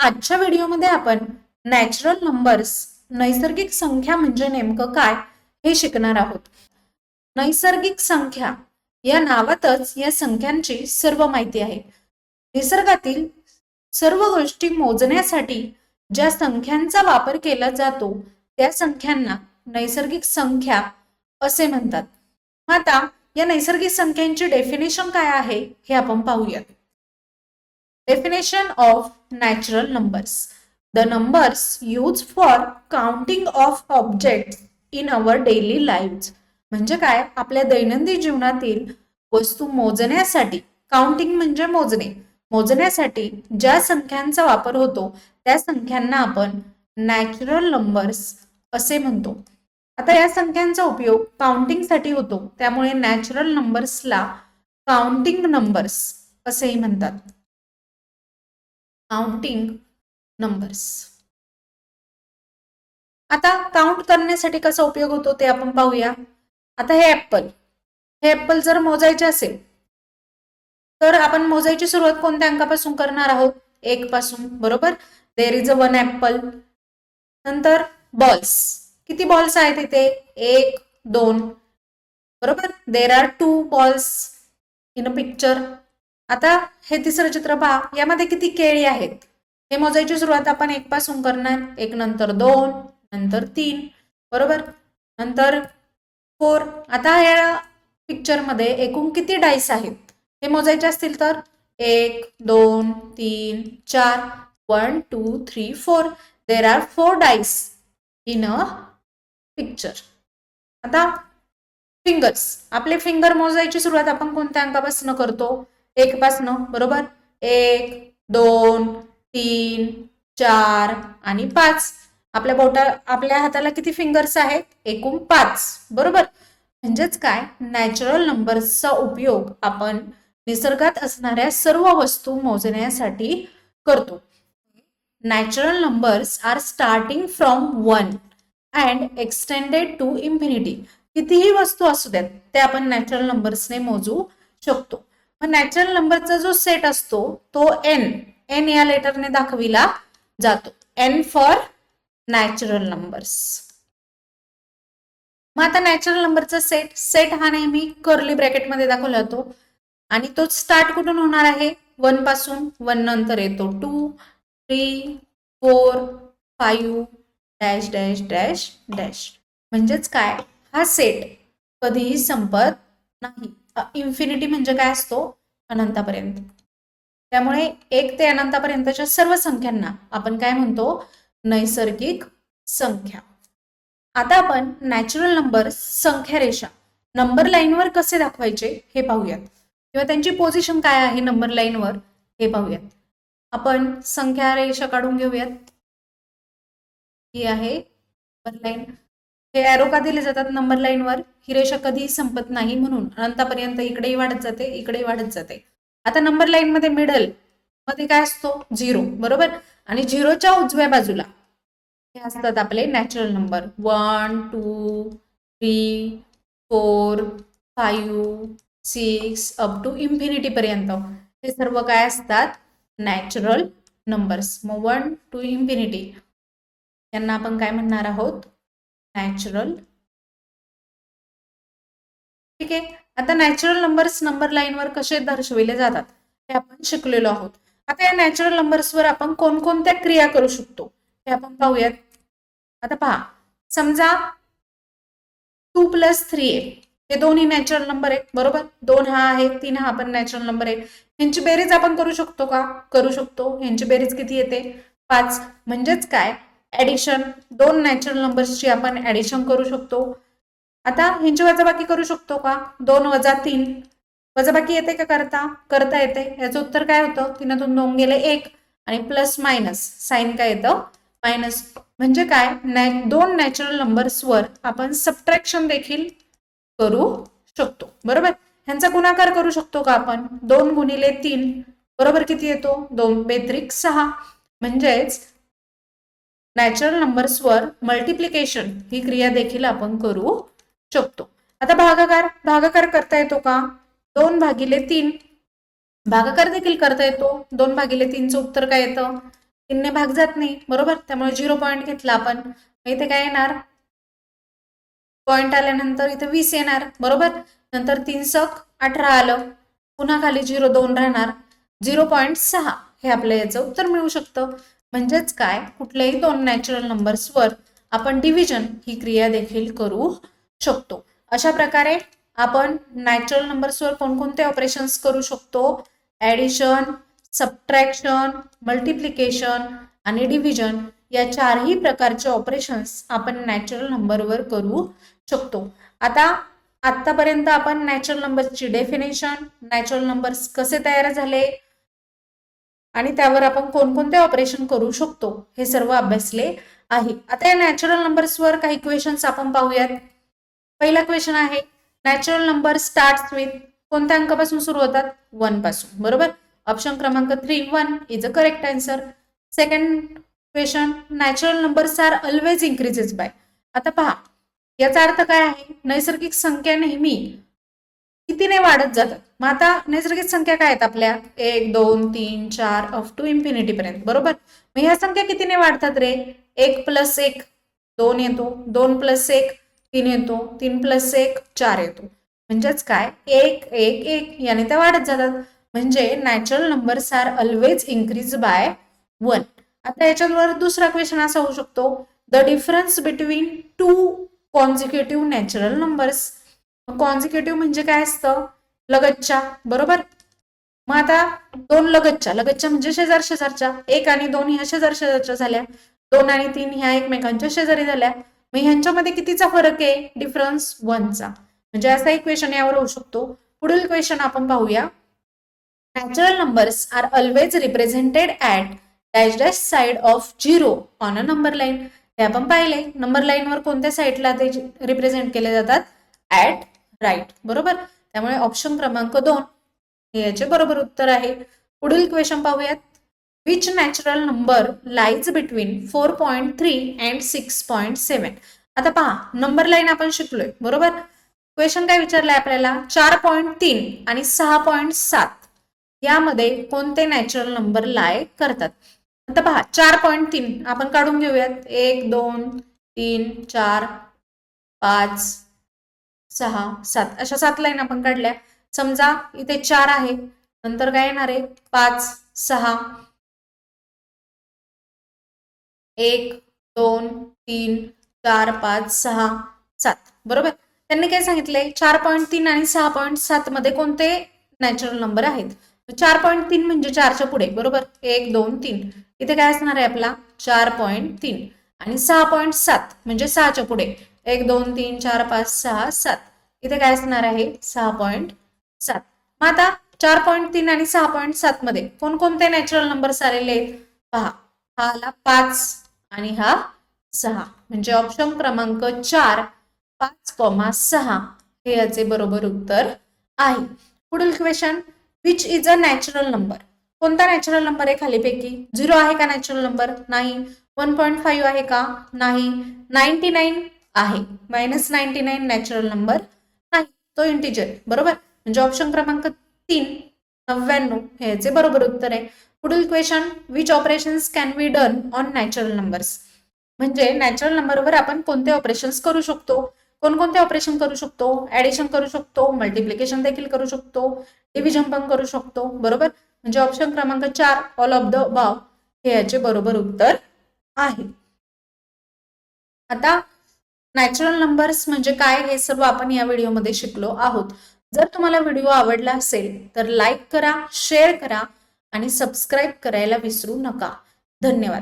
आजच्या व्हिडिओमध्ये आपण नॅचरल नंबर्स नैसर्गिक संख्या म्हणजे नेमकं काय हे शिकणार आहोत. नैसर्गिक संख्या या नावातच या संख्यांची सर्व माहिती आहे. निसर्गातील सर्व गोष्टी मोजण्यासाठी ज्या संख्यांचा वापर केला जातो त्या संख्यांना नैसर्गिक संख्या असे म्हणतात. आता या नैसर्गिक संख्यांची डेफिनेशन काय आहे हे आपण पाहूयात. Definition of natural numbers. The numbers used for counting of objects in our daily lives. म्हणजे काय, आपल्या दैनंदिन जीवनातील वस्तू मोजण्यासाठी, काउंटिंग म्हणजे मोजणे, मोजण्यासाठी ज्या संख्यांचा वापर होतो त्या संख्यांना आपण नॅचरल नंबर्स असे म्हणतो. आता या संख्यांचा उपयोग काउंटिंगसाठी होतो, त्यामुळे नॅचरल नंबर्सला काउंटिंग नंबर्स असेही म्हणतात. Counting numbers. आता काउंट करण्यासाठी कसा उपयोग होतो ते आपण पाहूया. आता हे ऍपल जर मोजायचे असेल तर आपण मोजायची सुरुवात कोणत्या अंकापासून करणार आहोत? 1 पासून, बरोबर. There is a 1 apple. नंतर बॉल्स, किती बॉल्स आहेत इथे? 1 2, बरोबर. There are 2 balls in a picture. आता हे तिसरं चित्र पहा, यामध्ये किती केळी आहेत हे मोजायची सुरुवात आपण 1 पासून करणार. 1 नंतर 2 नंतर 3, बरोबर. नंतर 4. आता या पिक्चर मध्ये एकूण किती डाईस आहेत हे मोजायचे असतील तर 1 2 3 4, 1 2 3 4. There are 4 dice in a picture. आता फिंगर्स, आपले फिंगर मोजायची सुरुवात आपण कोणत्या अंकापासून करतो? 1 पासून, बरोबर. 1 2 3 4 आणि 5. आपल्या हाताला किती फिंगर्स आहेत? एकूण 5, बरोबर. म्हणजेच काय, नॅचरल नंबर्सचा उपयोग आपण निसर्गात असणाऱ्या सर्व वस्तू मोजण्यासाठी करतो. Natural numbers are starting from 1 and extended to infinity. कितीही वस्तू असू द्यात ते आपण नॅचरल नंबर्सने मोजू शकतो. मग नॅचरल नंबरचा जो सेट असतो तो एन या लेटरने दाखविला जातो. N for natural numbers. मग आता नॅचरल नंबरचा सेट हा नेहमी कर्ली ब्रॅकेटमध्ये दाखवला जातो आणि तो स्टार्ट कुठून होणार आहे? 1 पासून. 1 नंतर येतो 2 3 4 5 डॅश डॅश डॅश डॅश. म्हणजेच काय, हा सेट कधीही संपत नाही. इन्फिनिटी म्हणजे काय असतो? अनंतापर्यंत. त्यामुळे 1 ते अनंतापर्यंतच्या सर्व संख्यांना आपण काय म्हणतो? नैसर्गिक संख्या. आता आपण नॅचरल नंबर संख्या रेषा नंबर लाईनवर कसे दाखवायचे हे पाहूयात, किंवा त्यांची पोझिशन काय आहे नंबर लाईनवर हे पाहूयात. आपण संख्या रेषा काढून घेऊयात. ही आहे नंबर लाईन. हे एरो का दिले जातात नंबर लाईनवर? ही रेषा कधीही संपत नाही म्हणून. अनंतापर्यंत इकडेही वाढत जाते, इकडेही वाढत जाते. आता नंबर लाईन मध्ये मिडल मध्ये काय असतो? 0, बरोबर. आणि 0च्या उजव्या बाजूला हे असतात आपले natural number. 1 2 3 4 5 6 up to infinity पर्यंत हे सर्व काय असतात? Natural numbers. मग 1 टू इन्फिनिटी यांना आपण काय म्हणणार आहोत? नॅचरल. ठीक आहे. आता नॅचरल नंबर्स नंबर लाईनवर कसे दर्शविले जातात हे आपण शिकलेलो आहोत. आता या नॅचरल नंबर्सवर आपण कोणकोणत्या क्रिया करू शकतो हे आपण पाहूयात. आता पहा, समजा 2 + 3 हे दोन्ही नॅचरल नंबर आहेत, बरोबर. 2 हा आहे, 3 हा पण नॅचरल नंबर आहे. यांची बेरीज आपण करू शकतो का? करू शकतो. यांची बेरीज किती येते? 5. म्हणजेच काय, ऍडिशन. 2 नॅचरल नंबर्सची आपण ऍडिशन करू शकतो. आता ह्यांची वजाबाकी करू शकतो का? 2 + 3 वजाबाकी येते का? करता येते. याचं उत्तर काय होतं? 3 तून 2 गेले 1 आणि प्लस मायनस साइन काय येतं? मायनस. म्हणजे काय, 2 नॅचरल नंबर्सवर आपण सबट्रॅक्शन देखील करू शकतो, बरोबर. ह्यांचा गुणाकार करू शकतो का आपण? 2 × 3 बरोबर किती येतो? 2 बेत्रिक 6. म्हणजेच नॅचरल नंबर्सवर मल्टिप्लिकेशन ही क्रिया देखील आपण करू शकतो. आता भागाकार करता येतो का? 2/3 भागाकार देखील करता येतो. 2/3चं उत्तर काय येतं? 3 ने भाग जात नाही, बरोबर. त्यामुळे 0 पॉईंट घेतला आपण. इथे काय येणार, पॉईंट आल्यानंतर इथे 20 येणार, बरोबर. नंतर 3 सक 18 आलं, पुन्हा खाली 0 2 राहणार, 0.6 हे आपल्या याचं उत्तर मिळू शकतं. म्हणजेच काय, कुठल्याही दोन नॅचरल नंबर्सवर आपण डिव्हिजन ही क्रिया देखील करू शकतो. अशा प्रकारे आपण नॅचरल नंबर्सवर कोणकोणते ऑपरेशन्स करू शकतो, ॲडिशन, सबट्रॅक्शन, मल्टिप्लिकेशन आणि डिव्हिजन या चारही प्रकारचे ऑपरेशन्स आपण नॅचरल नंबरवर करू शकतो. आतापर्यंत आपण नॅचरल नंबर्सची डेफिनेशन, नॅचरल नंबर्स कसे तयार झाले आणि त्यावर आपण कोणकोणते ऑपरेशन करू शकतो हे सर्व अभ्यासले आहे. आता या नॅचरल नंबर्सवर काही क्वेश्चन्स आपण पाहूयात. पहिला क्वेश्चन आहे, नॅचरल नंबर स्टार्ट्स विथ, कोणत्या अंकापासून सुरू होतात, 1 पासून, बरोबर. ऑप्शन क्रमांक 3 1 is a correct answer. Second question, natural numbers are always increases by. आता पहा, याचा अर्थ काय आहे, नैसर्गिक संख्या नेहमी कितीने वाढत जातात. मग आता नैसर्गिक संख्या काय आहेत आपल्या, 1 2 3 4 अप टू इन्फिनिटी पर्यंत, बरोबर. मग ह्या संख्या कितीने वाढतात रे, 1 + 1 2 येतो, 2 + 1 3 येतो, 3 + 1 4 येतो. म्हणजेच काय, 1 1 1 याने त्या वाढत जातात. म्हणजे natural numbers are always increase by 1. आता याच्यावर दुसरा क्वेश्चन असा होऊ शकतो, the difference between 2 consecutive natural numbers. Consecutive म्हणजे काय असतं, लगतच्या, बरोबर. मग आता दोन लगतच्या म्हणजे शेजार शेजारच्या, 1 आणि 2 ह्या शेजार शेजारच्या झाल्या, 2 आणि 3 ह्या एकमेकांच्या शेजारी झाल्या. मग ह्यांच्यामध्ये कितीचा फरक आहे, डिफरन्स 1चा. म्हणजे असा एक क्वेश्चन यावर होऊ शकतो. पुढील क्वेश्चन आपण पाहूया, natural numbers are always represented at dash dash side of 0 on a number line. हे आपण पाहिले, नंबर लाईनवर कोणत्या साईडला ते रिप्रेझेंट केले जातात, ॲट राईट, बरोबर. त्यामुळे ऑप्शन क्रमांक 2 हे याचे बरोबर उत्तर आहे. पुढील क्वेश्चन पाहूयात, which natural number lies between 4.3 and 6.7. आता पहा, नंबर लाईन आपण शिकलोय, बरोबर. क्वेश्चन काय विचारलाय आपल्याला, 4.3 आणि 6.7 यामध्ये कोणते नॅचरल नंबर लाय करतात. आता पहा, 4.3 आपण काढून घेऊयात, 1 2 3 4 5 6 7 अशा 7 लाईन आपण काढल्या. समजा इथे 4 आहे, नंतर काय येणार आहे, 5 6 1 2 3 4 5 6 7, बरोबर. त्यांनी काय सांगितलंय, 4.3 आणि 6.7 मध्ये कोणते नॅचरल नंबर आहेत. 4.3 म्हणजे 4च्या पुढे, बरोबर, 1 2 3 इथे काय असणार आहे आपला 4.3 आणि 6.7 म्हणजे 6च्या पुढे 1 2 3 4 5 6 7 इथे काय असणार आहे 6.7. मग आता 4.3 आणि 6.7 मध्ये कोणकोणते नॅचरल नंबर्स आलेले आहेत पहा, हा आला 5 आणि हा 6 म्हणजे ऑप्शन क्रमांक 4 5,6 हे याचे बरोबर उत्तर आहे. पुढील question, which is a natural number. कोणता नॅचरल नंबर आहे खालीपैकी, 0 आहे का नॅचरल नंबर, नाही. 1.5 आहे का, नाही. 99 आहे, -99 नॅचरल नंबर नाही, तो इंटिजर, बरोबर. म्हणजे ऑप्शन क्रमांक 3 99 हे याचे बरोबर उत्तर आहे. पुढील question, which operations can be done on natural numbers. म्हणजे नॅचरल नंबरवर आपण कोणते ऑपरेशन्स करू शकतो, कोणकोणते ऑपरेशन करू शकतो, ऍडिशन करू शकतो, मल्टिप्लिकेशन देखील करू शकतो, डिव्हिजन पण करू शकतो, बरोबर. म्हणजे ऑप्शन क्रमांक 4 ऑल ऑफ द अबाव हे याचे बरोबर उत्तर आहे. आता नॅचरल नंबर्स म्हणजे काय हे सर्व आपण या व्हिडिओमध्ये शिकलो आहोत. जर तुम्हाला व्हिडिओ आवडला असेल तर लाईक करा, शेअर करा आणि सबस्क्राईब करायला विसरू नका. धन्यवाद.